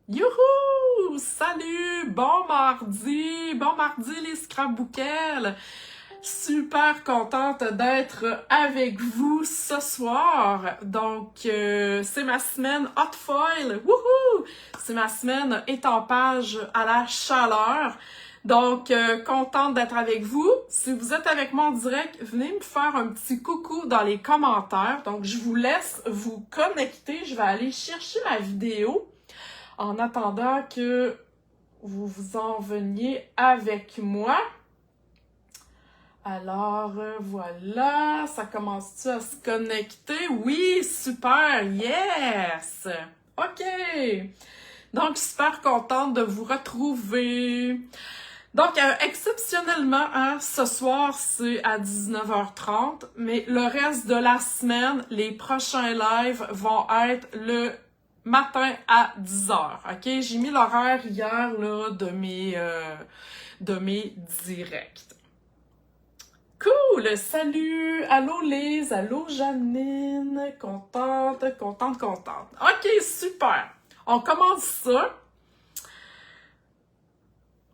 Youhou! Salut! Bon mardi les scrapbookels! Super contente d'être avec vous ce soir. Donc, c'est ma semaine hot foil. Wouhou! C'est ma semaine étampage à la chaleur. Donc, contente d'être avec vous. Si vous êtes avec moi en direct, venez me faire un petit coucou dans les commentaires. Donc, je vous laisse vous connecter. Je vais aller chercher ma vidéo en attendant que vous vous en veniez avec moi. Alors, voilà, ça commence-tu à se connecter? Oui, super, yes! OK! Donc, super contente de vous retrouver. Donc, exceptionnellement, ce soir, c'est à 19h30, mais le reste de la semaine, les prochains lives vont être le matin à 10h, OK? J'ai mis l'horaire hier, là, de mes directs. Cool! Salut! Allô Lise! Allô Janine! Contente. OK, super! On commence ça.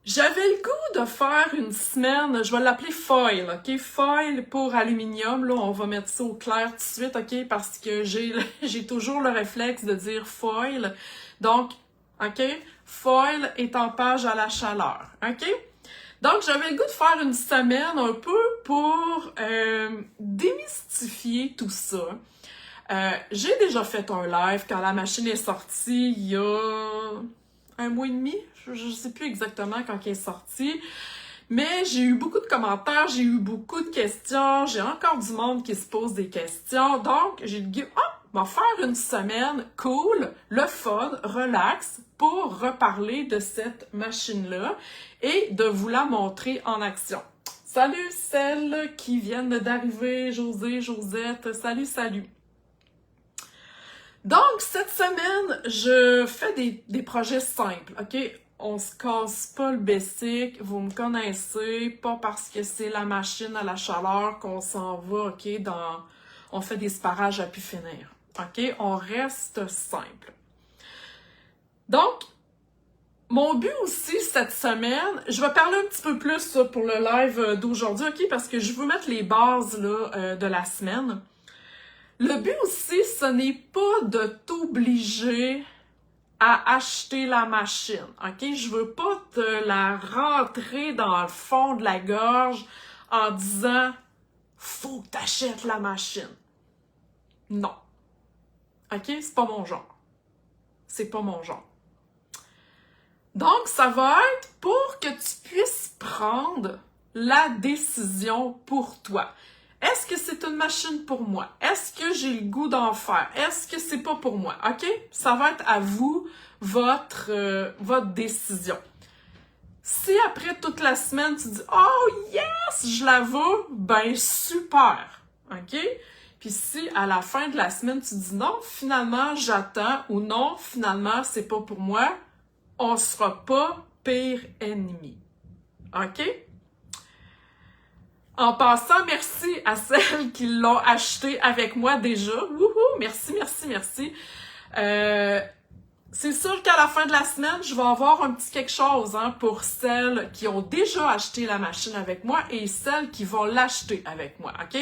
J'avais le goût de faire une semaine, je vais l'appeler foil, OK? Foil pour aluminium, là, on va mettre ça au clair tout de suite, OK? Parce que j'ai toujours le réflexe de dire foil. Donc, OK? Foil étampage à la chaleur, OK? Donc, j'avais le goût de faire une semaine un peu pour démystifier tout ça. J'ai déjà fait un live quand la machine est sortie il y a 1 mois et demi. Je sais plus exactement quand elle est sortie. Mais j'ai eu beaucoup de commentaires, j'ai eu beaucoup de questions, j'ai encore du monde qui se pose des questions. Donc, j'ai le goût, on va faire une semaine cool, le fun, relax, pour reparler de cette machine-là et de vous la montrer en action. Salut celles qui viennent d'arriver, José, Josette, salut! Donc, cette semaine, je fais des projets simples, OK? On se casse pas le basic, vous me connaissez, pas parce que c'est la machine à la chaleur qu'on s'en va, OK, on fait des sparages à pu finir, OK? On reste simple. Donc, mon but aussi cette semaine, je vais parler un petit peu plus pour le live d'aujourd'hui, OK? Parce que je veux mettre les bases là, de la semaine. Le but aussi, ce n'est pas de t'obliger à acheter la machine, OK? Je veux pas te la rentrer dans le fond de la gorge en disant « Faut que t'achètes la machine ». Non. OK? C'est pas mon genre. C'est pas mon genre. Donc, ça va être pour que tu puisses prendre la décision pour toi. Est-ce que c'est une machine pour moi? Est-ce que j'ai le goût d'en faire? Est-ce que c'est pas pour moi? OK? Ça va être à vous, votre décision. Si après toute la semaine, tu dis « Oh yes, je la veux », ben super. OK? Puis si à la fin de la semaine, tu dis « Non, finalement, j'attends » ou « Non, finalement, c'est pas pour moi », on sera pas pire ennemi. OK? En passant, merci à celles qui l'ont acheté avec moi déjà. Wouhou! Merci. C'est sûr qu'à la fin de la semaine, je vais avoir un petit quelque chose pour celles qui ont déjà acheté la machine avec moi et celles qui vont l'acheter avec moi, OK?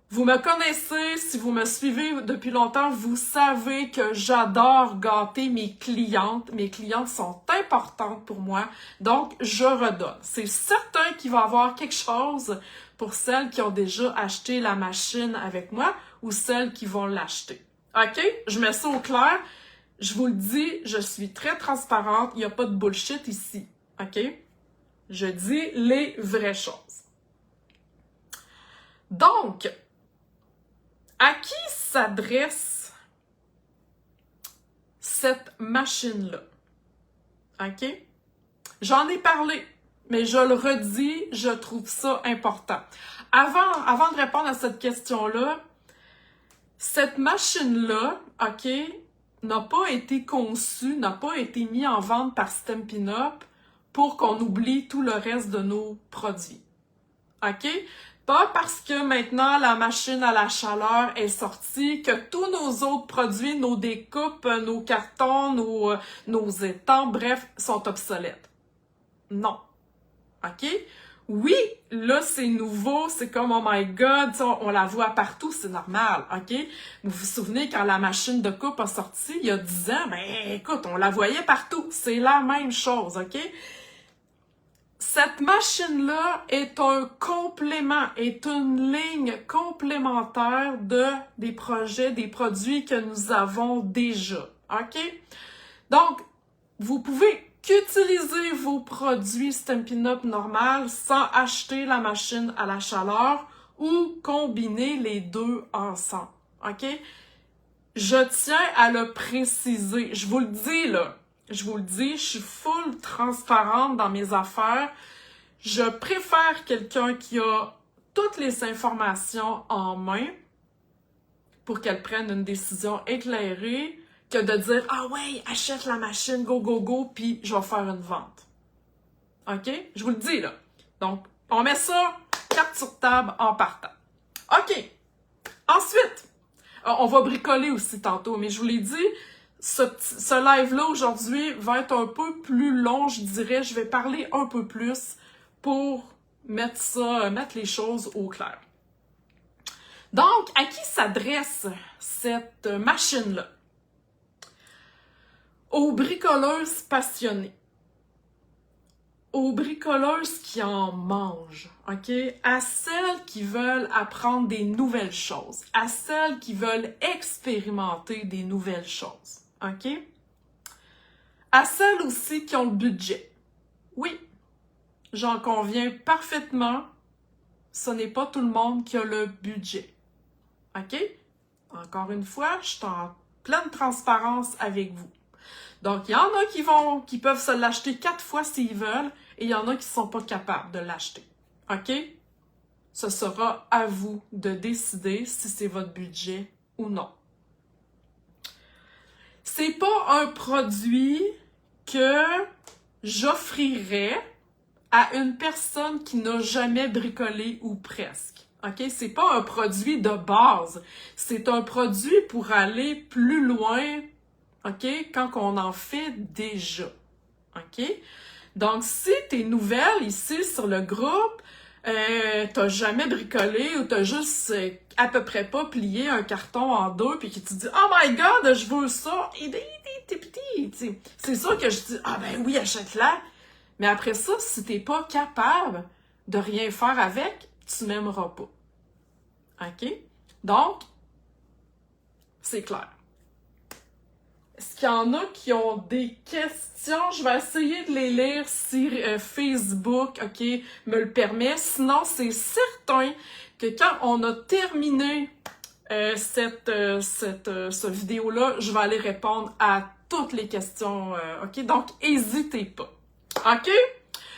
Vous me connaissez, si vous me suivez depuis longtemps, vous savez que j'adore gâter mes clientes. Mes clientes sont importantes pour moi, donc je redonne. C'est certain qu'il va y avoir quelque chose pour celles qui ont déjà acheté la machine avec moi ou celles qui vont l'acheter. OK? Je mets ça au clair. Je vous le dis, je suis très transparente. Il n'y a pas de bullshit ici. OK? Je dis les vraies choses. Donc, à qui s'adresse cette machine-là? OK? J'en ai parlé, mais je le redis, je trouve ça important. Avant de répondre à cette question-là, cette machine-là, OK, n'a pas été conçue, n'a pas été mise en vente par Stampin' Up pour qu'on oublie tout le reste de nos produits. OK? Pas parce que maintenant la machine à la chaleur est sortie que tous nos autres produits, nos découpes, nos cartons, nos étangs, bref, sont obsolètes. Non. OK? Oui, là, c'est nouveau, c'est comme, oh my God, on la voit partout, c'est normal, OK? Vous vous souvenez, quand la machine de coupe a sorti, il y a 10 ans, ben, écoute, on la voyait partout. C'est la même chose, OK? Cette machine-là est un complément, est une ligne complémentaire des projets, des produits que nous avons déjà, OK? Donc, vous pouvez qu'utiliser vos produits Stampin' Up! Normal sans acheter la machine à la chaleur ou combiner les deux ensemble, OK? Je tiens à le préciser. Je vous le dis, là. Je vous le dis, je suis full transparente dans mes affaires. Je préfère quelqu'un qui a toutes les informations en main pour qu'elle prenne une décision éclairée que de dire « Ah ouais, achète la machine, go, go, go, puis je vais faire une vente. » OK? Je vous le dis, là. Donc, on met ça, carte sur table, en partant. OK. Ensuite, on va bricoler aussi tantôt, mais je vous l'ai dit, ce live-là aujourd'hui va être un peu plus long, je dirais. Je vais parler un peu plus pour mettre les choses au clair. Donc, à qui s'adresse cette machine-là? Aux bricoleuses passionnées, aux bricoleuses qui en mangent, OK? À celles qui veulent apprendre des nouvelles choses, à celles qui veulent expérimenter des nouvelles choses, OK? À celles aussi qui ont le budget. Oui, j'en conviens parfaitement, ce n'est pas tout le monde qui a le budget, OK? Encore une fois, je suis en pleine transparence avec vous. Donc, il y en a qui peuvent se l'acheter 4 fois s'ils veulent, et il y en a qui ne sont pas capables de l'acheter. OK? Ce sera à vous de décider si c'est votre budget ou non. C'est pas un produit que j'offrirais à une personne qui n'a jamais bricolé ou presque. OK? C'est pas un produit de base. C'est un produit pour aller plus loin, OK? Quand on en fait déjà. OK? Donc, si t'es nouvelle ici sur le groupe, t'as jamais bricolé ou t'as juste à peu près pas plié un carton en deux puis que tu dis « Oh my God, je veux ça! » C'est sûr que je dis « Ah ben oui, achète-la! » Mais après ça, si t'es pas capable de rien faire avec, tu m'aimeras pas. OK? Donc, c'est clair. Est-ce qu'il y en a qui ont des questions? Je vais essayer de les lire si Facebook, OK, me le permet. Sinon, c'est certain que quand on a terminé cette vidéo-là, je vais aller répondre à toutes les questions, OK? Donc, n'hésitez pas. OK?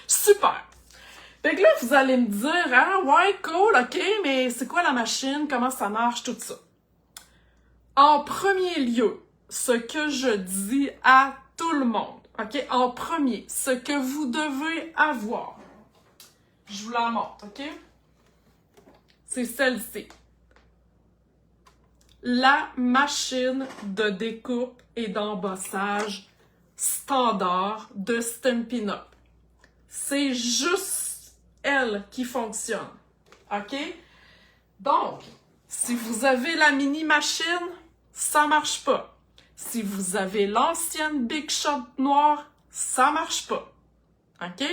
Super! Fait que là, vous allez me dire, « Ah, ouais, cool, OK, mais c'est quoi la machine? Comment ça marche? » Tout ça. En premier lieu, ce que je dis à tout le monde, OK? En premier, ce que vous devez avoir. Je vous la montre, OK? C'est celle-ci. La machine de découpe et d'embossage standard de Stampin' Up! C'est juste elle qui fonctionne, OK? Donc, si vous avez la mini-machine, ça marche pas. Si vous avez l'ancienne Big Shot noire, ça marche pas. OK?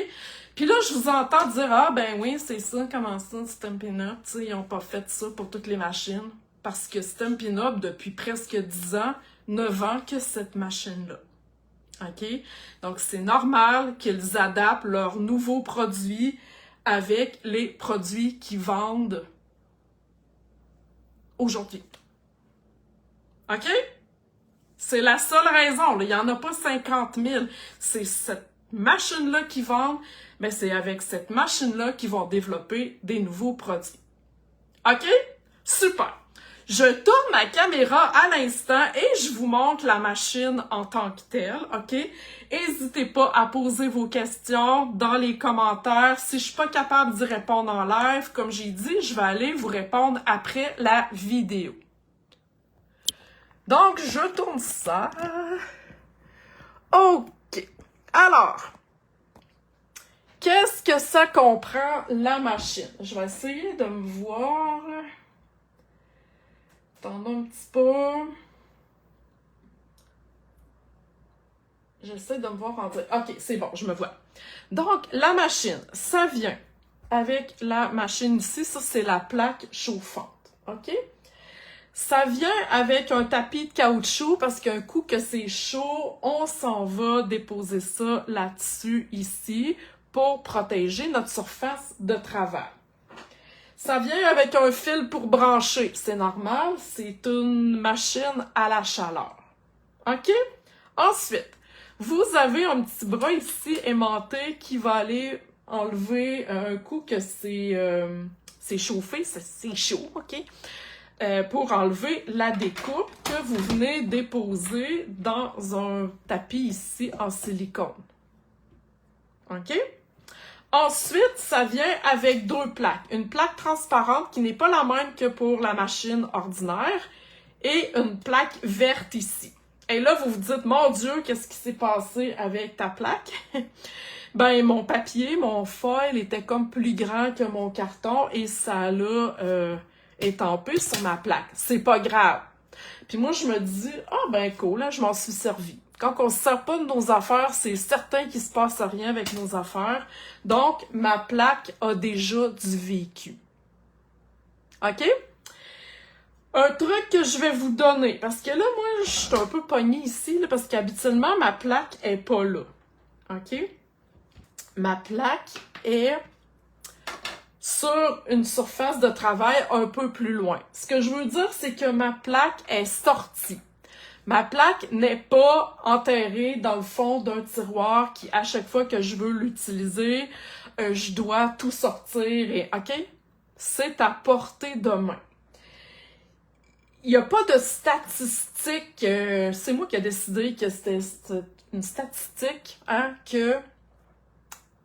Puis là, je vous entends dire « Ah, ben oui, c'est ça, comment ça, Stampin' Up? » Tu sais, ils n'ont pas fait ça pour toutes les machines. Parce que Stampin' Up, depuis presque 10 ans, ne vend que cette machine-là. OK? Donc, c'est normal qu'ils adaptent leurs nouveaux produits avec les produits qu'ils vendent aujourd'hui. OK? C'est la seule raison. Là. Il n'y en a pas 50 000. C'est cette machine-là qu'ils vendent, mais c'est avec cette machine-là qu'ils vont développer des nouveaux produits. OK? Super! Je tourne ma caméra à l'instant et je vous montre la machine en tant que telle, OK? N'hésitez pas à poser vos questions dans les commentaires. Si je suis pas capable d'y répondre en live, comme j'ai dit, je vais aller vous répondre après la vidéo. Donc, je tourne ça. OK. Alors, qu'est-ce que ça comprend, la machine? Je vais essayer de me voir. Attendons un petit peu. J'essaie de me voir en dire. OK, c'est bon, je me vois. Donc, la machine, ça vient avec la machine ici. Ça, c'est la plaque chauffante. OK? Ça vient avec un tapis de caoutchouc parce qu'un coup que c'est chaud, on s'en va déposer ça là-dessus, ici, pour protéger notre surface de travail. Ça vient avec un fil pour brancher. C'est normal, c'est une machine à la chaleur. OK? Ensuite, vous avez un petit bras ici aimanté qui va aller enlever un coup que c'est chauffé, c'est chaud, OK? Pour enlever la découpe que vous venez déposer dans un tapis ici en silicone. OK? Ensuite, ça vient avec deux plaques. Une plaque transparente qui n'est pas la même que pour la machine ordinaire et une plaque verte ici. Et là, vous vous dites, mon Dieu, qu'est-ce qui s'est passé avec ta plaque? Ben, mon papier, mon foil était comme plus grand que mon carton et ça l'a étampé sur ma plaque. C'est pas grave. Puis moi, je me dis, ah ben cool, là, je m'en suis servi. Quand on se sert pas de nos affaires, c'est certain qu'il se passe rien avec nos affaires. Donc, ma plaque a déjà du vécu. OK? Un truc que je vais vous donner, parce que là, moi, je suis un peu pognée ici, là, parce qu'habituellement, ma plaque est pas là. OK? Ma plaque est sur une surface de travail un peu plus loin. Ce que je veux dire, c'est que ma plaque est sortie. Ma plaque n'est pas enterrée dans le fond d'un tiroir qui, à chaque fois que je veux l'utiliser, je dois tout sortir et, OK? C'est à portée de main. Il n'y a pas de statistique, c'est moi qui ai décidé que c'était une statistique, hein, que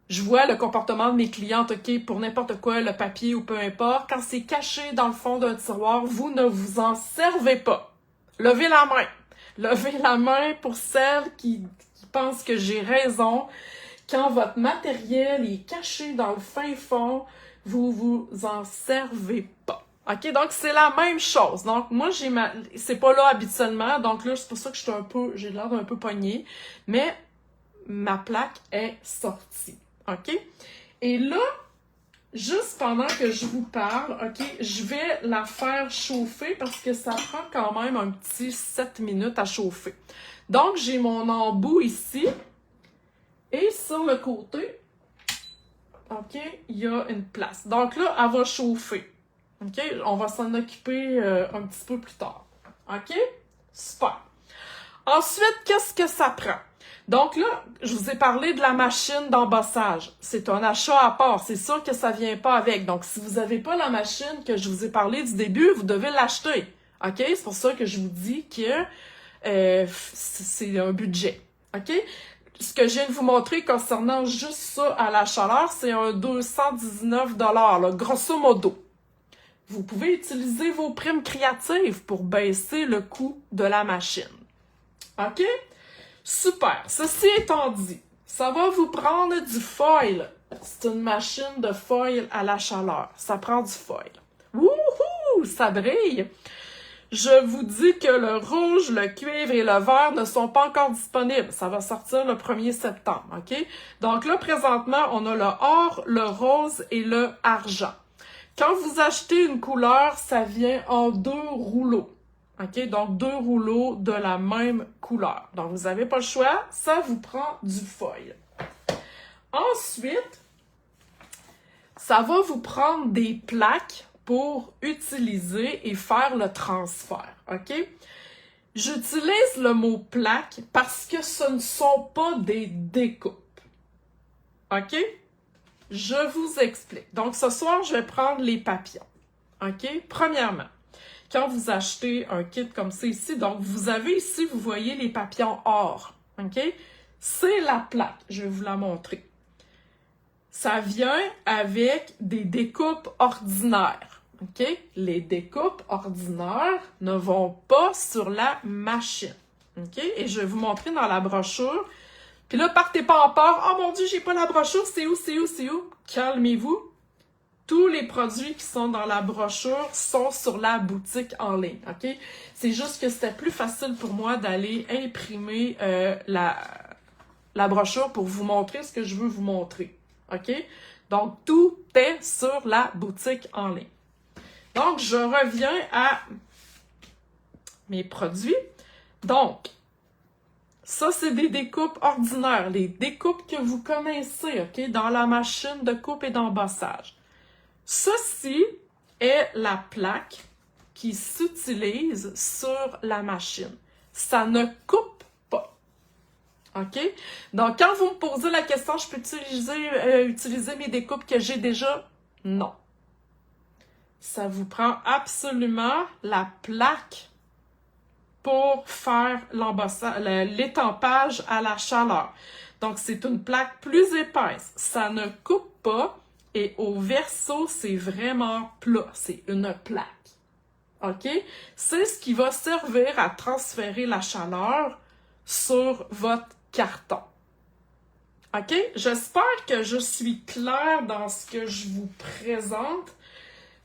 je vois le comportement de mes clientes, OK, pour n'importe quoi, le papier ou peu importe, quand c'est caché dans le fond d'un tiroir, vous ne vous en servez pas. Levez la main. Levez la main pour celles qui pensent que j'ai raison. Quand votre matériel est caché dans le fin fond, vous vous en servez pas. OK? Donc, c'est la même chose. Donc, moi, c'est pas là habituellement. Donc là, c'est pour ça que j'ai l'air d'un peu pognée. Mais ma plaque est sortie. OK? Et là, juste pendant que je vous parle, OK, je vais la faire chauffer parce que ça prend quand même un petit 7 minutes à chauffer. Donc, j'ai mon embout ici. Et sur le côté, OK, il y a une place. Donc là, elle va chauffer. OK, on va s'en occuper un petit peu plus tard. OK? Super. Ensuite, qu'est-ce que ça prend? Donc là, je vous ai parlé de la machine d'embossage. C'est un achat à part. C'est sûr que ça vient pas avec. Donc, si vous n'avez pas la machine que je vous ai parlé du début, vous devez l'acheter. OK? C'est pour ça que je vous dis que c'est un budget. OK? Ce que je viens de vous montrer concernant juste ça à la chaleur, c'est un 219 $, là, grosso modo. Vous pouvez utiliser vos primes créatives pour baisser le coût de la machine. OK? Super. Ceci étant dit, ça va vous prendre du foil. C'est une machine de foil à la chaleur. Ça prend du foil. Wouhou! Ça brille! Je vous dis que le rouge, le cuivre et le vert ne sont pas encore disponibles. Ça va sortir le 1er septembre, OK? Donc là, présentement, on a le or, le rose et le argent. Quand vous achetez une couleur, ça vient en 2 rouleaux. OK? Donc, 2 rouleaux de la même couleur. Donc, vous n'avez pas le choix. Ça vous prend du foil. Ensuite, ça va vous prendre des plaques pour utiliser et faire le transfert. OK? J'utilise le mot plaque parce que ce ne sont pas des découpes. OK? Je vous explique. Donc, ce soir, je vais prendre les papillons. OK? Premièrement, quand vous achetez un kit comme ça ici, donc vous avez ici, vous voyez les papillons or, OK? C'est la plaque, je vais vous la montrer. Ça vient avec des découpes ordinaires, OK? Les découpes ordinaires ne vont pas sur la machine, OK? Et je vais vous montrer dans la brochure. Puis là, partez pas en peur. « Oh mon Dieu, j'ai pas la brochure, c'est où, c'est où, c'est où? » Calmez-vous. Tous les produits qui sont dans la brochure sont sur la boutique en ligne, OK? C'est juste que c'était plus facile pour moi d'aller imprimer la brochure pour vous montrer ce que je veux vous montrer, OK? Donc, tout est sur la boutique en ligne. Donc, je reviens à mes produits. Donc, ça, c'est des découpes ordinaires, les découpes que vous connaissez, OK? Dans la machine de coupe et d'embossage. Ceci est la plaque qui s'utilise sur la machine. Ça ne coupe pas. OK? Donc, quand vous me posez la question, je peux utiliser mes découpes que j'ai déjà? Non. Ça vous prend absolument la plaque pour faire l'étampage à la chaleur. Donc, c'est une plaque plus épaisse. Ça ne coupe pas. Et au verso, c'est vraiment plat. C'est une plaque. OK? C'est ce qui va servir à transférer la chaleur sur votre carton. OK? J'espère que je suis claire dans ce que je vous présente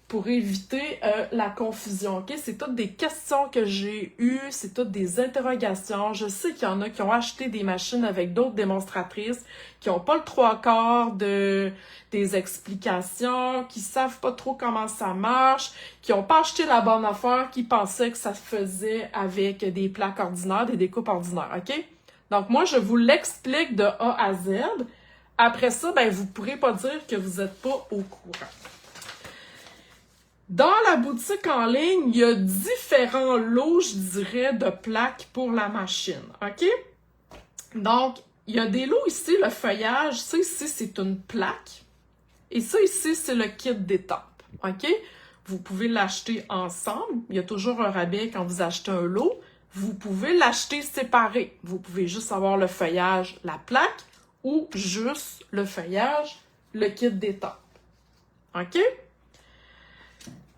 pour éviter la confusion. OK? C'est toutes des questions que j'ai eues, c'est toutes des interrogations. Je sais qu'il y en a qui ont acheté des machines avec d'autres démonstratrices, qui n'ont pas le trois quarts des explications, qui savent pas trop comment ça marche, qui n'ont pas acheté la bonne affaire, qui pensaient que ça se faisait avec des plaques ordinaires, des découpes ordinaires. OK? Donc, moi, je vous l'explique de A à Z. Après ça, ben, vous ne pourrez pas dire que vous n'êtes pas au courant. Dans la boutique en ligne, il y a différents lots, je dirais, de plaques pour la machine, OK? Donc, il y a des lots ici, le feuillage, ça ici, c'est une plaque. Et ça ici, c'est le kit d'étampes, OK? Vous pouvez l'acheter ensemble. Il y a toujours un rabais quand vous achetez un lot. Vous pouvez l'acheter séparé. Vous pouvez juste avoir le feuillage, la plaque, ou juste le feuillage, le kit d'étampes, OK?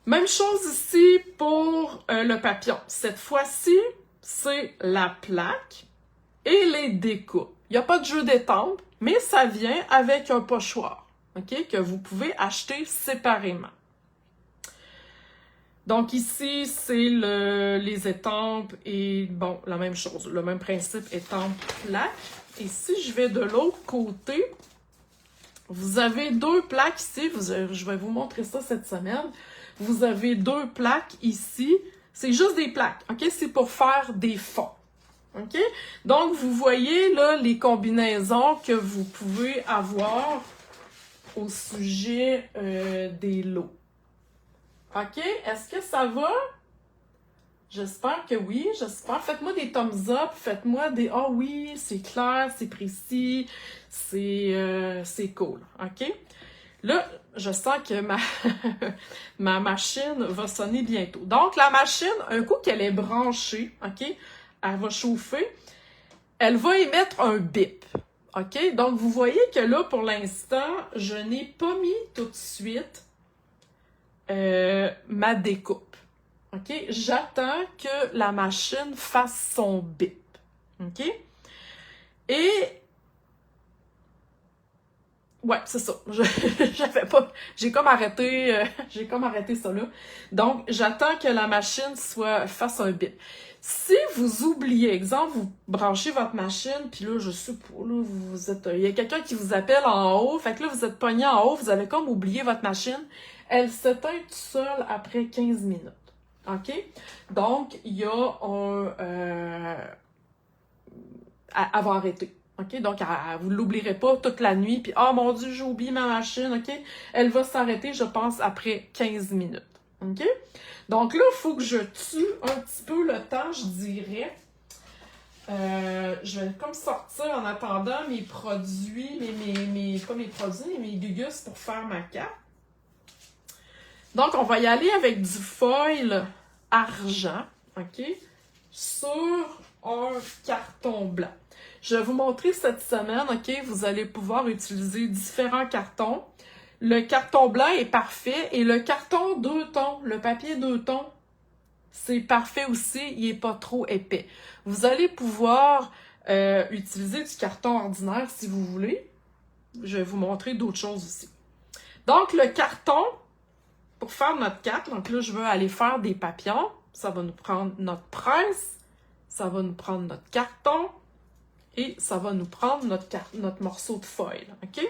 Même chose ici pour le papillon. Cette fois-ci, c'est la plaque et les découpes. Il n'y a pas de jeu d'étampes, mais ça vient avec un pochoir, OK, que vous pouvez acheter séparément. Donc ici, c'est les étampes et, bon, la même chose, le même principe étampe-plaque. Et si je vais de l'autre côté, vous avez deux plaques ici. Je vais vous montrer ça cette semaine. Vous avez deux plaques ici. C'est juste des plaques, OK? C'est pour faire des fonds, OK? Donc, vous voyez là les combinaisons que vous pouvez avoir au sujet des lots. OK? Est-ce que ça va? J'espère que oui, j'espère. Faites-moi des thumbs up, faites-moi des « Ah oui, c'est clair, c'est précis, c'est cool. » OK? Là, je sens que ma machine va sonner bientôt. Donc, la machine, un coup qu'elle est branchée, OK? Elle va chauffer. Elle va émettre un bip. OK? Donc, vous voyez que là, pour l'instant, je n'ai pas mis tout de suite ma découpe. OK? J'attends que la machine fasse son bip. OK? Et ouais, c'est ça. J'avais pas. J'ai comme arrêté ça là. Donc, j'attends que la machine fasse un bip. Si vous oubliez, exemple, vous branchez votre machine, puis là, je sais pas, là, il y a quelqu'un qui vous appelle en haut, fait que là, vous êtes pogné en haut, vous avez comme oublié votre machine, elle s'éteint toute seule après 15 minutes. OK? Donc, il y a elle va arrêter. OK? Donc, vous ne l'oublierez pas toute la nuit, puis « Oh mon Dieu, j'ai oublié ma machine. » OK? Elle va s'arrêter, je pense, après 15 minutes. OK? Donc là, il faut que je tue un petit peu le temps, je dirais. Je vais comme sortir en attendant mes produits, pas mes produits, mais mes gugus pour faire ma carte. Donc, on va y aller avec du foil argent, OK, sur un carton blanc. Je vais vous montrer cette semaine, OK, vous allez pouvoir utiliser différents cartons. Le carton blanc est parfait et le carton 2 tons, le papier 2 tons, c'est parfait aussi, il n'est pas trop épais. Vous allez pouvoir utiliser du carton ordinaire si vous voulez. Je vais vous montrer d'autres choses aussi. Donc, le carton, pour faire notre carte, donc là, je veux aller faire des papillons. Ça va nous prendre notre presse, ça va nous prendre notre carton et ça va nous prendre notre morceau de foil, OK?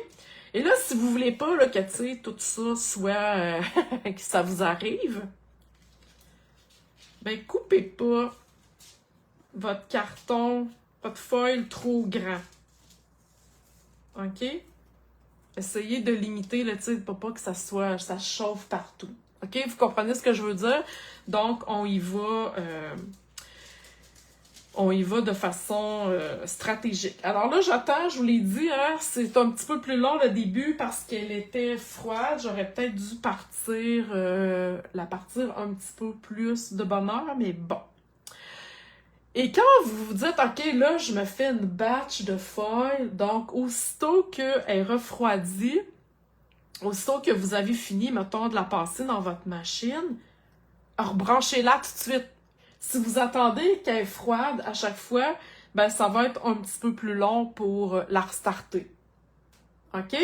Et là, si vous voulez pas là, que, tu sais, tout ça soit... que ça vous arrive, ben coupez pas votre carton, votre foil trop grand. OK? Essayez de limiter, là, tu sais, pour pas que ça chauffe partout. OK? Vous comprenez ce que je veux dire? Donc, on y va de façon stratégique. Alors là, j'attends, je vous l'ai dit, hein, c'est un petit peu plus long le début parce qu'elle était froide. J'aurais peut-être dû la partir un petit peu plus de bonne heure, mais bon. Et quand vous vous dites, OK, là, je me fais une batch de foil, donc aussitôt qu'elle refroidit, aussitôt que vous avez fini, mettons, de la passer dans votre machine, rebranchez-la tout de suite. Si vous attendez qu'elle est froide à chaque fois, ben ça va être un petit peu plus long pour la restarter. OK?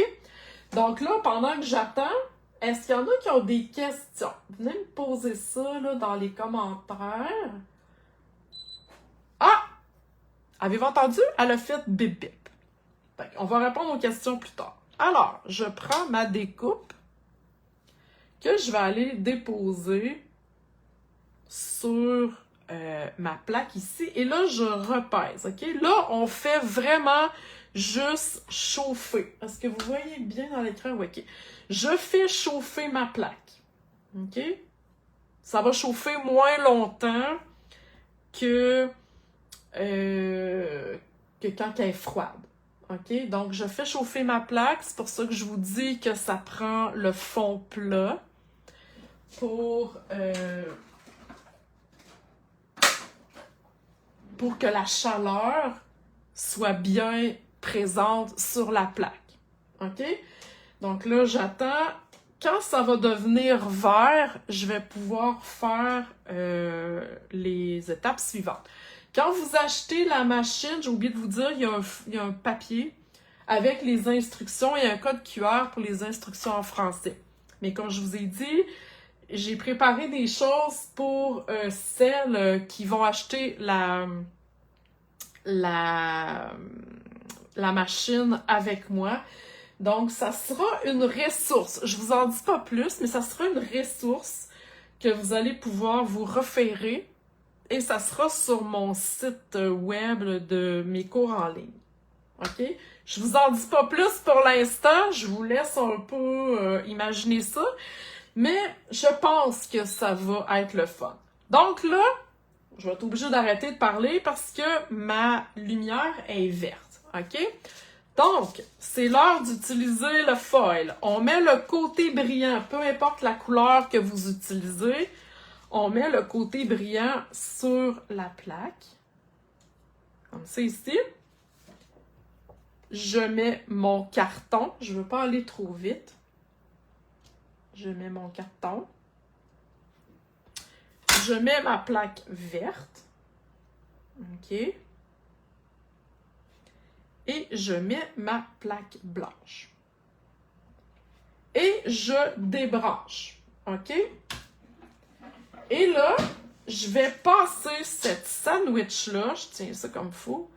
Donc là, pendant que j'attends, est-ce qu'il y en a qui ont des questions? Venez me poser ça là, dans les commentaires. Ah! Avez-vous entendu? Elle a fait bip bip. On va répondre aux questions plus tard. Alors, je prends ma découpe que je vais aller déposer sur ma plaque ici. Et là, je repèse, OK? Là, on fait vraiment juste chauffer. Est-ce que vous voyez bien dans l'écran? Oui, OK. Je fais chauffer ma plaque. OK? Ça va chauffer moins longtemps que quand elle est froide. OK? Donc, je fais chauffer ma plaque. C'est pour ça que je vous dis que ça prend le fond plat pour que la chaleur soit bien présente sur la plaque. OK? Donc là, j'attends. Quand ça va devenir vert, je vais pouvoir faire les étapes suivantes. Quand vous achetez la machine, j'ai oublié de vous dire, il y a un papier avec les instructions et un code QR pour les instructions en français. Mais comme je vous ai dit, j'ai préparé des choses pour celles qui vont acheter la machine avec moi. Donc, ça sera une ressource. Je vous en dis pas plus, mais ça sera une ressource que vous allez pouvoir vous référer et ça sera sur mon site web de mes cours en ligne. OK? Je vous en dis pas plus pour l'instant. Je vous laisse un peu imaginer ça. Mais je pense que ça va être le fun. Donc là, je vais être obligée d'arrêter de parler parce que ma lumière est verte. OK? Donc, c'est l'heure d'utiliser le foil. On met le côté brillant, peu importe la couleur que vous utilisez, on met le côté brillant sur la plaque. Comme ça ici. Je mets mon carton. Je ne veux pas aller trop vite. Je mets mon carton. Je mets ma plaque verte. OK. Et je mets ma plaque blanche. Et je débranche. OK? Et là, je vais passer cette sandwich-là, je tiens ça comme fou,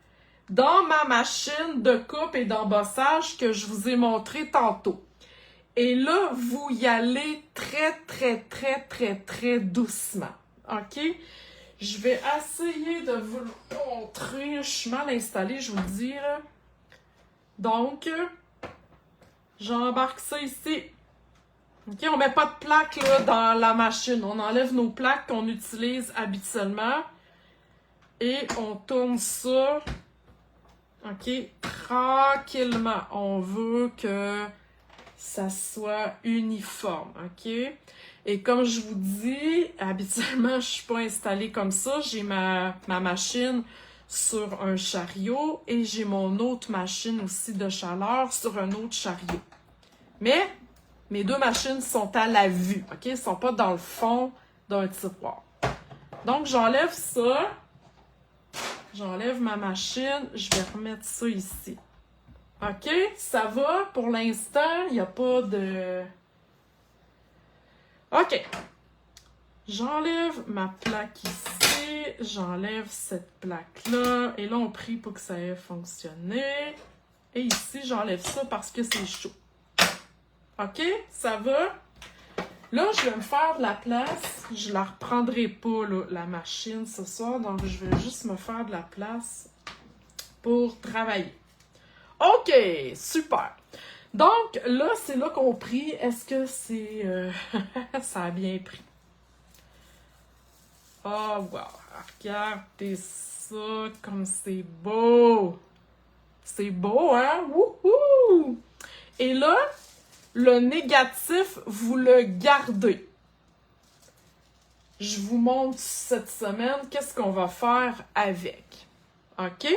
dans ma machine de coupe et d'embossage que je vous ai montré tantôt. Et là, vous y allez très, très, très, très, très doucement. OK? Je vais essayer de vous le montrer. Je suis mal installée, je vous le dis, là. Donc, j'embarque ça ici. OK, on met pas de plaque là, dans la machine. On enlève nos plaques qu'on utilise habituellement. Et on tourne ça. OK, tranquillement. On veut que ça soit uniforme. OK? Et comme je vous dis, habituellement, je suis pas installée comme ça. J'ai ma machine sur un chariot et j'ai mon autre machine aussi de chaleur sur un autre chariot. Mais mes deux machines sont à la vue, OK? Elles sont pas dans le fond d'un tiroir. Donc, j'enlève ça. J'enlève ma machine. Je vais remettre ça ici. OK? Ça va? Pour l'instant, il n'y a pas de... OK. J'enlève ma plaque ici. J'enlève cette plaque-là. Et là, on prie pour que ça ait fonctionné. Et ici, j'enlève ça parce que c'est chaud. OK? Ça va? Là, je vais me faire de la place. Je la reprendrai pas, là, la machine, ce soir. Donc, je vais juste me faire de la place pour travailler. OK! Super! Donc, là, c'est là qu'on prie. Est-ce que c'est... ça a bien pris. Oh, wow! Regardez ça, comme c'est beau! C'est beau, hein? Wouhou! Et là, le négatif, vous le gardez. Je vous montre cette semaine qu'est-ce qu'on va faire avec. OK?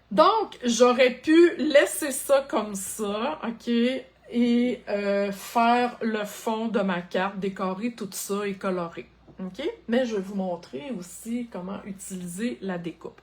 Donc, j'aurais pu laisser ça comme ça, OK? Et faire le fond de ma carte, décorer tout ça et colorer. OK? Mais je vais vous montrer aussi comment utiliser la découpe.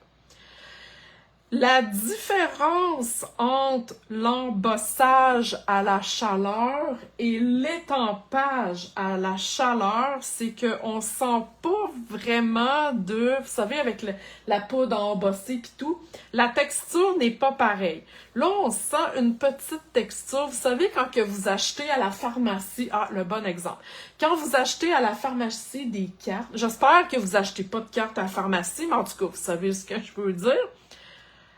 La différence entre l'embossage à la chaleur et l'étampage à la chaleur, c'est qu'on sent pas vraiment de... Vous savez, avec la poudre embossée pis tout, la texture n'est pas pareille. Là, on sent une petite texture. Vous savez, quand que vous achetez à la pharmacie... Ah, le bon exemple. Quand vous achetez à la pharmacie des cartes... J'espère que vous achetez pas de cartes à la pharmacie, mais en tout cas, vous savez ce que je peux dire.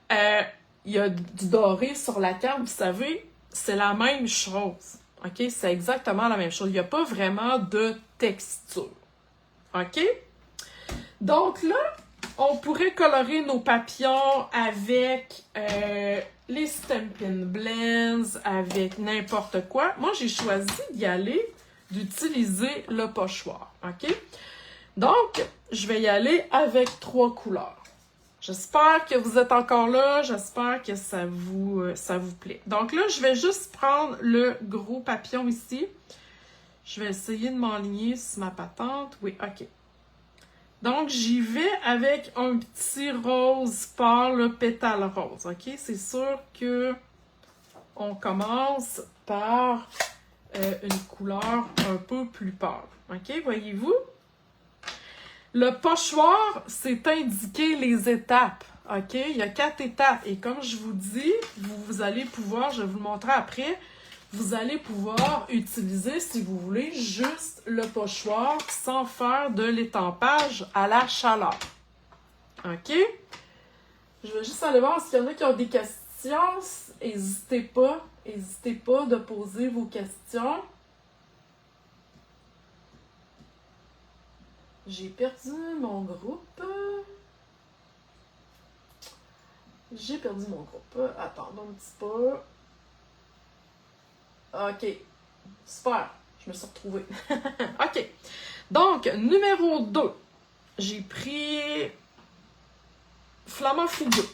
Il y a du doré sur la carte, vous savez, c'est la même chose. OK? C'est exactement la même chose. Il n'y a pas vraiment de texture. OK? Donc là, on pourrait colorer nos papillons avec les Stampin' Blends, avec n'importe quoi. Moi, j'ai choisi d'y aller, d'utiliser le pochoir. OK? Donc, je vais y aller avec 3 couleurs. J'espère que vous êtes encore là. J'espère que ça vous plaît. Donc là, je vais juste prendre le gros papillon ici. Je vais essayer de m'enligner sur ma patente. Oui, OK. Donc, j'y vais avec un petit rose pâle, pétale rose. OK? C'est sûr que on commence par une couleur un peu plus pâle. OK? Voyez-vous? Le pochoir, c'est indiquer les étapes, OK? Il y a 4 étapes. Et comme je vous dis, vous allez pouvoir, je vais vous le montrer après, vous allez pouvoir utiliser, si vous voulez, juste le pochoir sans faire de l'étampage à la chaleur. OK? Je vais juste aller voir s'il y en a qui ont des questions. N'hésitez pas de poser vos questions. J'ai perdu mon groupe. Attendez un petit peu. OK. Super. Je me suis retrouvée. OK. Donc, numéro 2. J'ai pris Flamand Fougueux.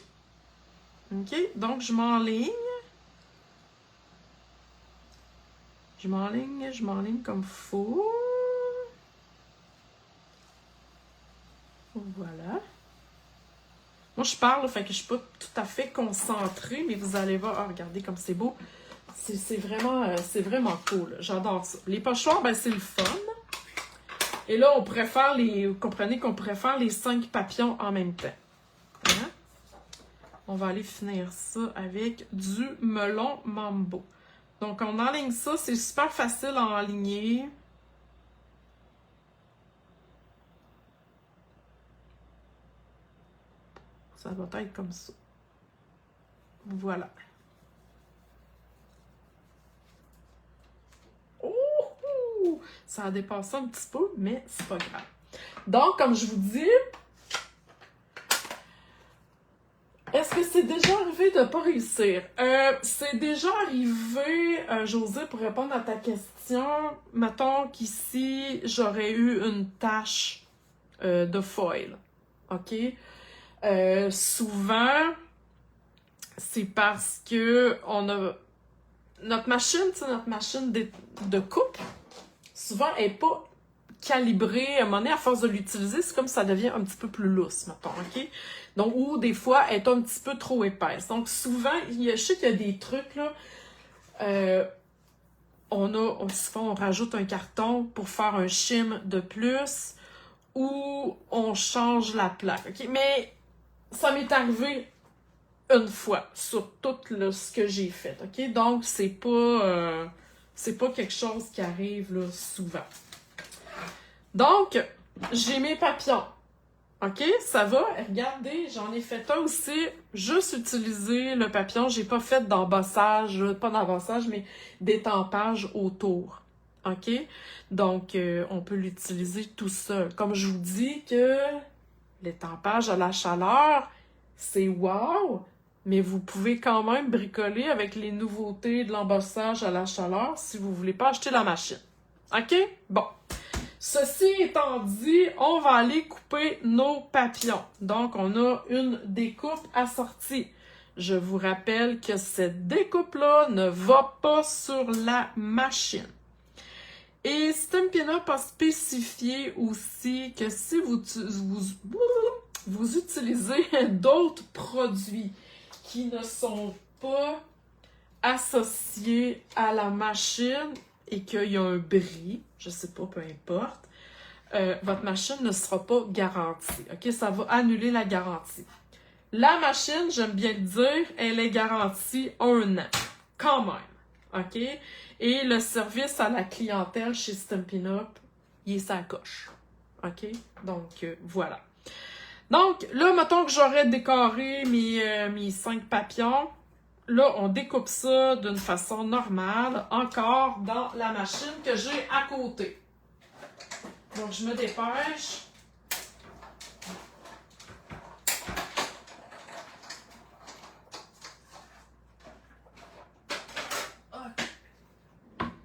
OK. Donc, je m'enligne. Je m'enligne comme fou. Voilà. Moi, je parle, fait que je suis pas tout à fait concentrée, mais vous allez voir. Ah, regardez comme c'est beau. C'est vraiment cool. J'adore ça. Les pochoirs, ben, c'est le fun. Et là, on pourrait faire vous comprenez qu'on pourrait faire les 5 papillons en même temps. Hein? On va aller finir ça avec du melon mambo. Donc, on enligne ça. C'est super facile à enligner. Ça va être comme ça. Voilà. Oh! Ça a dépassé un petit peu, mais c'est pas grave. Donc, comme je vous dis, Est-ce que c'est déjà arrivé de pas réussir? C'est déjà arrivé, José, pour répondre à ta question, mettons qu'ici, j'aurais eu une tache de foil, OK? Souvent, c'est parce que on a notre machine, tu sais, notre machine de coupe, souvent, elle n'est pas calibrée. À un moment donné, à force de l'utiliser, c'est comme ça devient un petit peu plus lousse, mettons, OK? Donc, ou des fois, elle est un petit peu trop épaisse. Donc, souvent, je sais qu'il y a des trucs, là, souvent, on rajoute un carton pour faire un shim de plus, ou on change la plaque, OK? Mais ça m'est arrivé une fois sur tout ce que j'ai fait, OK? Donc, c'est pas quelque chose qui arrive là, souvent. Donc, j'ai mes papillons. OK? Ça va? Regardez, j'en ai fait un aussi. Juste utiliser le papillon. J'ai pas fait d'embossage, pas d'embossage, mais d'étampage autour. OK? Donc, on peut l'utiliser tout seul. Comme je vous dis que l'étampage à la chaleur, c'est wow! Mais vous pouvez quand même bricoler avec les nouveautés de l'embossage à la chaleur si vous voulez pas acheter la machine. OK? Bon. Ceci étant dit, on va aller couper nos papillons. Donc, on a une découpe assortie. Je vous rappelle que cette découpe-là ne va pas sur la machine. Et Stampin' Up a spécifié aussi que si vous utilisez d'autres produits qui ne sont pas associés à la machine et qu'il y a un bris, je sais pas, peu importe, votre machine ne sera pas garantie. OK? Ça va annuler la garantie. La machine, j'aime bien le dire, elle est garantie 1 an. Quand même. OK? Et le service à la clientèle chez Stampin' Up, il est sa coche. OK? Donc, voilà. Donc, là, mettons que j'aurais décoré mes 5 papillons. Là, on découpe ça d'une façon normale, encore dans la machine que j'ai à côté. Donc, je me dépêche.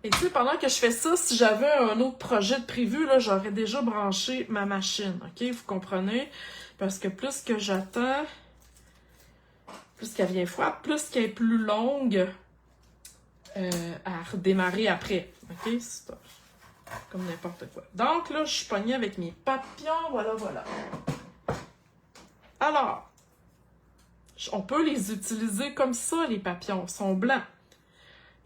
Et tu sais, pendant que je fais ça, si j'avais un autre projet de prévu, là, j'aurais déjà branché ma machine. OK? Vous comprenez? Parce que plus que j'attends, plus qu'elle vient froide, plus qu'elle est plus longue à redémarrer après. OK? C'est comme n'importe quoi. Donc là, je suis pognée avec mes papillons. Voilà, voilà. Alors, on peut les utiliser comme ça, les papillons. Ils sont blancs.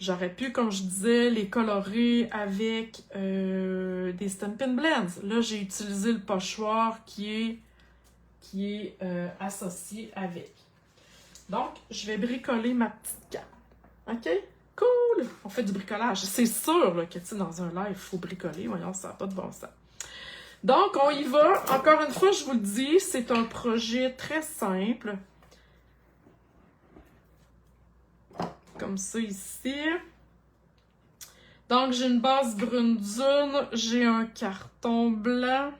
J'aurais pu, comme je disais, les colorer avec des Stampin' Blends. Là, j'ai utilisé le pochoir qui est associé avec. Donc, je vais bricoler ma petite cape. OK? Cool! On fait du bricolage. C'est sûr là, que dans un live, il faut bricoler. Voyons, ça n'a pas de bon sens. Donc, on y va. Encore une fois, je vous le dis, c'est un projet très simple. Comme ça ici. Donc, j'ai une base brune dune. J'ai un carton blanc.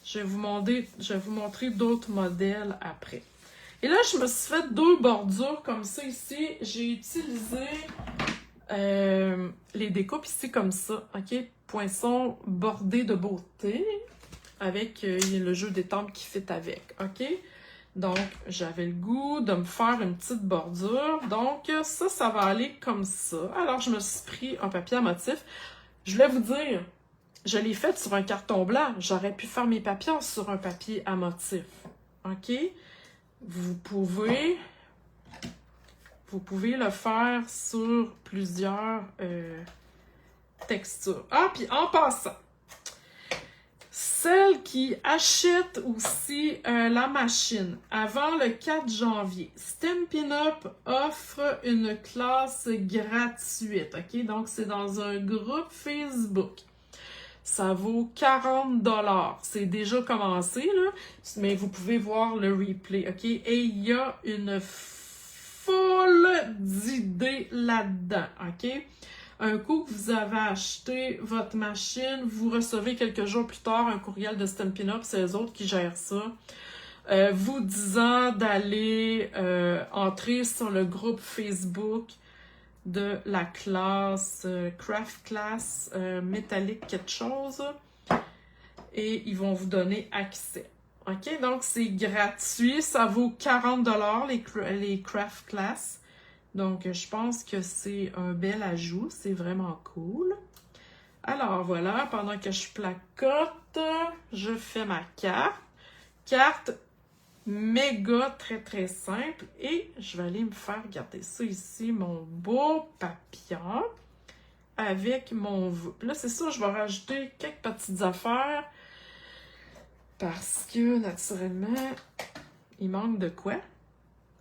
Je vais vous montrer d'autres modèles après. Et là, je me suis fait 2 bordures comme ça ici. J'ai utilisé les découpes ici comme ça. OK? Poinçon bordé de beauté. Avec le jeu d'étampes qui fit avec. OK? Donc, j'avais le goût de me faire une petite bordure. Donc, ça va aller comme ça. Alors, je me suis pris un papier à motif. Je voulais vous dire, je l'ai fait sur un carton blanc. J'aurais pu faire mes papillons sur un papier à motif. OK? Vous pouvez le faire sur plusieurs textures. Ah, puis en passant, celles qui achètent aussi la machine avant le 4 janvier, Stampin' Up offre une classe gratuite. OK? Donc, c'est dans un groupe Facebook. Ça vaut 40$. C'est déjà commencé, là, mais vous pouvez voir le replay, OK? Et il y a une foule d'idées là-dedans, OK? Un coup que vous avez acheté votre machine, vous recevez quelques jours plus tard un courriel de Stampin' Up, c'est eux autres qui gèrent ça. vous disant d'aller entrer sur le groupe Facebook de la classe Craft Class métallique quelque chose et ils vont vous donner accès. OK? Donc, c'est gratuit. Ça vaut 40$ les Craft Class. Donc, je pense que c'est un bel ajout. C'est vraiment cool. Alors, voilà. Pendant que je placote, je fais ma carte. Carte méga très, très simple. Et je vais aller me faire, regardez ça ici, mon beau papillon avec mon vœu. Là, c'est ça, je vais rajouter quelques petites affaires. Parce que, naturellement, il manque de quoi?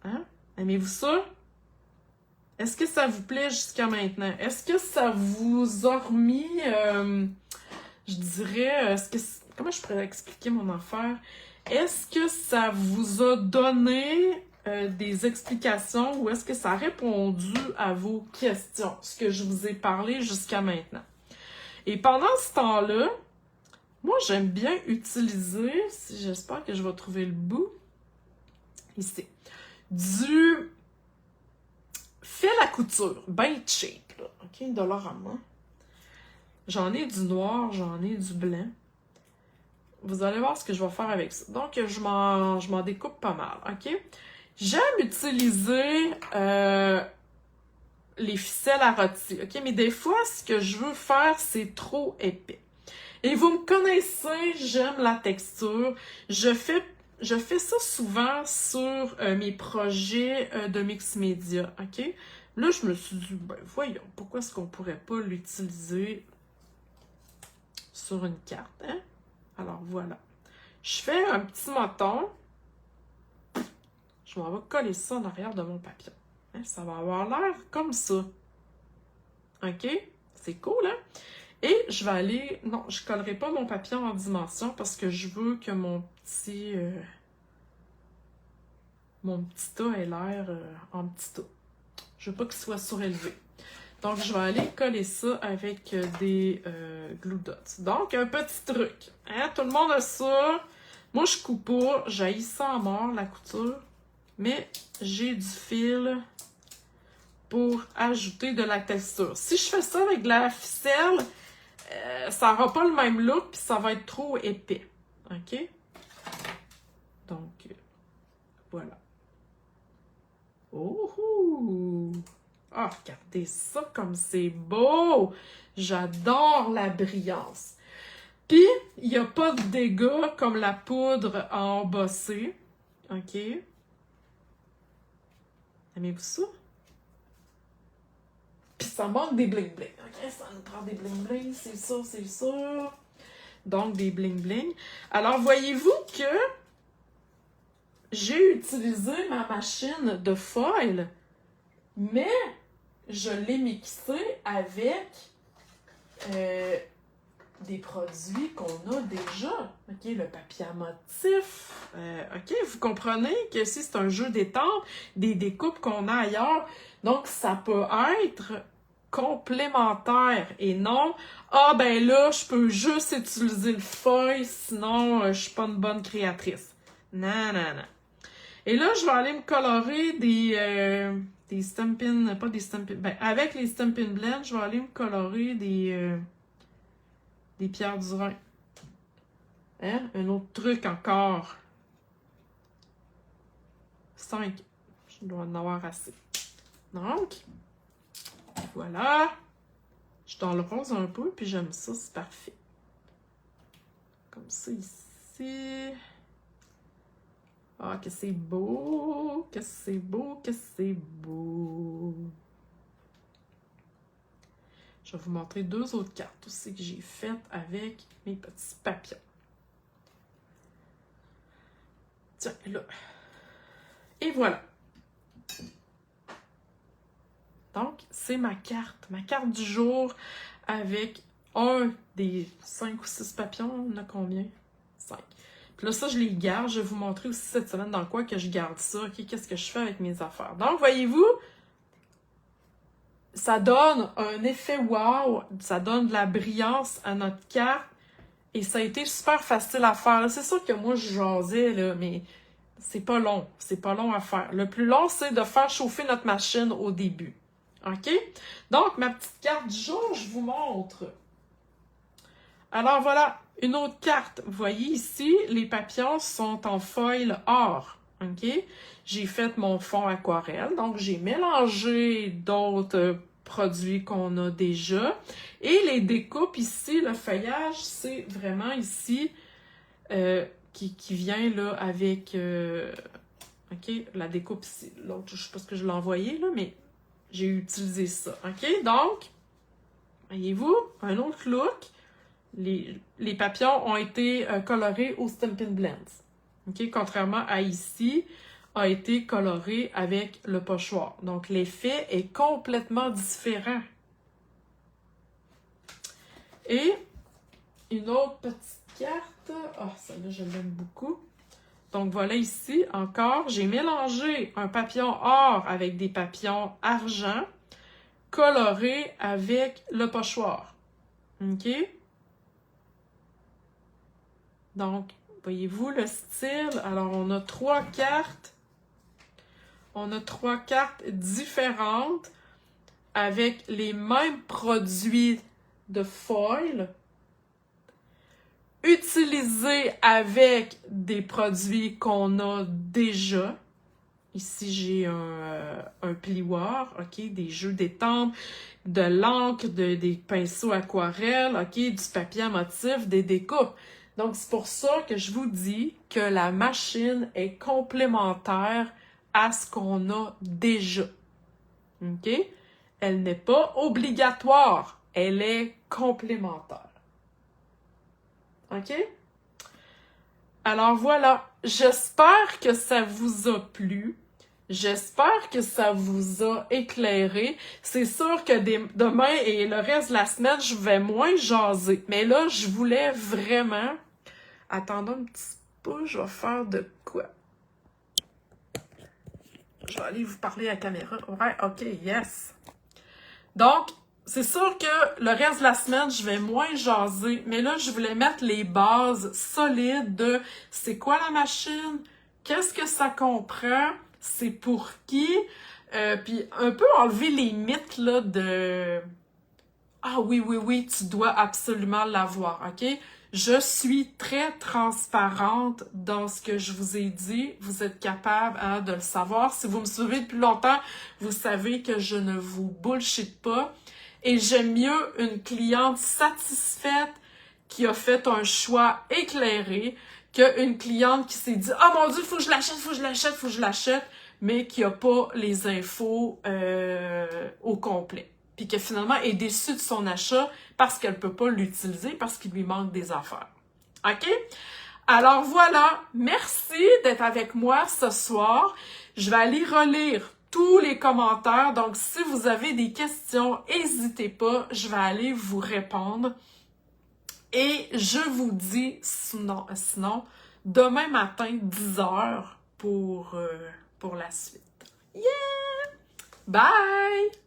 Hein? Aimez-vous ça? Est-ce que ça vous plaît jusqu'à maintenant? Est-ce que ça vous a remis, je dirais, comment je pourrais expliquer mon affaire? Est-ce que ça vous a donné des explications ou est-ce que ça a répondu à vos questions, ce que je vous ai parlé jusqu'à maintenant? Et pendant ce temps-là, moi, j'aime bien utiliser, j'espère que je vais trouver le bout, ici, du fil à couture, ben cheap, là, OK, $1. J'en ai du noir, j'en ai du blanc. Vous allez voir ce que je vais faire avec ça. Donc, je m'en découpe pas mal, OK? J'aime utiliser les ficelles à rôti, OK? Mais des fois, ce que je veux faire, c'est trop épais. Et vous me connaissez, j'aime la texture. Je fais ça souvent sur mes projets de mix média, OK? Là, je me suis dit, ben voyons, pourquoi est-ce qu'on pourrait pas l'utiliser sur une carte, hein? Alors, voilà. Je fais un petit moton. Je m'en vais coller ça en arrière de mon papillon. Hein? Ça va avoir l'air comme ça. OK? C'est cool, hein? Et je vais aller... Non, je ne collerai pas mon papillon en dimension parce que je veux que mon petit tas ait l'air en petit tas. Je veux pas qu'il soit surélevé. Donc, je vais aller coller ça avec des glue dots. Donc, un petit truc. Hein? Tout le monde a ça. Moi, je coupe pas. J'haïs ça à mort, la couture. Mais j'ai du fil pour ajouter de la texture. Si je fais ça avec de la ficelle... ça n'aura pas le même look, puis ça va être trop épais. OK? Donc, voilà. Oh! Ah, regardez ça comme c'est beau! J'adore la brillance. Puis, il n'y a pas de dégâts comme la poudre à embosser. OK? Aimez-vous ça? Puis ça manque des bling-bling. OK? Ça nous prend des bling-bling, c'est ça, c'est ça. Donc, des bling-bling. Alors, voyez-vous que j'ai utilisé ma machine de foil, mais je l'ai mixé avec des produits qu'on a déjà. OK? Le papier à motif. OK? Vous comprenez que si c'est un jeu d'étampes, des découpes qu'on a ailleurs, donc ça peut être complémentaire et non ah ben là je peux juste utiliser le foil sinon je suis pas une bonne créatrice. Non. Et là je vais aller me colorer des Stampin', pas des Stampin', ben avec les Stampin' Blend, je vais aller me colorer des pierres du Rhin. Hein? Un autre truc encore. 5. Je dois en avoir assez. Donc voilà. Je dans le rose un peu, puis j'aime ça, c'est parfait. Comme ça, ici. Ah, que c'est beau, que c'est beau, que c'est beau. Je vais vous montrer deux autres cartes aussi que j'ai faites avec mes petits papillons. Tiens, là. Et voilà. Donc, c'est ma carte du jour avec un des 5 ou 6 papillons. On a combien? 5. Puis là, ça, je les garde. Je vais vous montrer aussi cette semaine dans quoi que je garde ça. OK, qu'est-ce que je fais avec mes affaires. Donc, voyez-vous, ça donne un effet wow. Ça donne de la brillance à notre carte. Et ça a été super facile à faire. C'est sûr que moi, je jasais, là, mais C'est pas long. C'est pas long à faire. Le plus long, c'est de faire chauffer notre machine au début. OK? Donc, ma petite carte du jour, je vous montre. Alors, voilà, une autre carte. Vous voyez ici, les papillons sont en foil or. OK? J'ai fait mon fond aquarelle. Donc, j'ai mélangé d'autres produits qu'on a déjà. Et les découpes ici, le feuillage, c'est vraiment ici qui vient là avec... OK? La découpe ici. L'autre, je sais pas ce que je l'ai envoyé, là, mais j'ai utilisé ça. OK? Donc, voyez-vous, un autre look. Les papillons ont été colorés au Stampin' Blends. OK? Contrairement à ici, a été coloré avec le pochoir. Donc, l'effet est complètement différent. Et une autre petite carte. Ah, celle-là, je l'aime beaucoup. Donc, voilà ici, encore, j'ai mélangé un papillon or avec des papillons argent colorés avec le pochoir. OK? Donc, voyez-vous le style? Alors, on a 3 cartes. On a 3 cartes différentes avec les mêmes produits de foil utilisés avec des produits qu'on a déjà. Ici, j'ai un plioir, OK, des jeux d'étampe, de l'encre, des pinceaux aquarelles, OK, du papier à motif, des découpes. Donc, c'est pour ça que je vous dis que la machine est complémentaire à ce qu'on a déjà. OK? Elle n'est pas obligatoire, elle est complémentaire. OK? Alors voilà, j'espère que ça vous a plu. J'espère que ça vous a éclairé. C'est sûr que demain et le reste de la semaine, je vais moins jaser. Mais là, je voulais vraiment... Attendez un petit peu, je vais faire de quoi? Je vais aller vous parler à la caméra. Ouais, OK, yes. Donc, c'est sûr que le reste de la semaine, je vais moins jaser. Mais là, je voulais mettre les bases solides de c'est quoi la machine, qu'est-ce que ça comprend, c'est pour qui, puis un peu enlever les mythes là de « Ah oui, tu dois absolument l'avoir, OK? » Je suis très transparente dans ce que je vous ai dit. Vous êtes capable de le savoir. Si vous me suivez depuis longtemps, vous savez que je ne vous bullshit pas. Et j'aime mieux une cliente satisfaite qui a fait un choix éclairé qu'une cliente qui s'est dit « Ah mon Dieu, faut que je l'achète, mais qui n'a pas les infos au complet. » Puis que finalement est déçue de son achat parce qu'elle ne peut pas l'utiliser, parce qu'il lui manque des affaires. OK? Alors voilà, merci d'être avec moi ce soir. Je vais aller relire tous les commentaires. Donc, si vous avez des questions, n'hésitez pas, je vais aller vous répondre. Et je vous dis, sinon demain matin, 10h pour la suite. Yeah! Bye!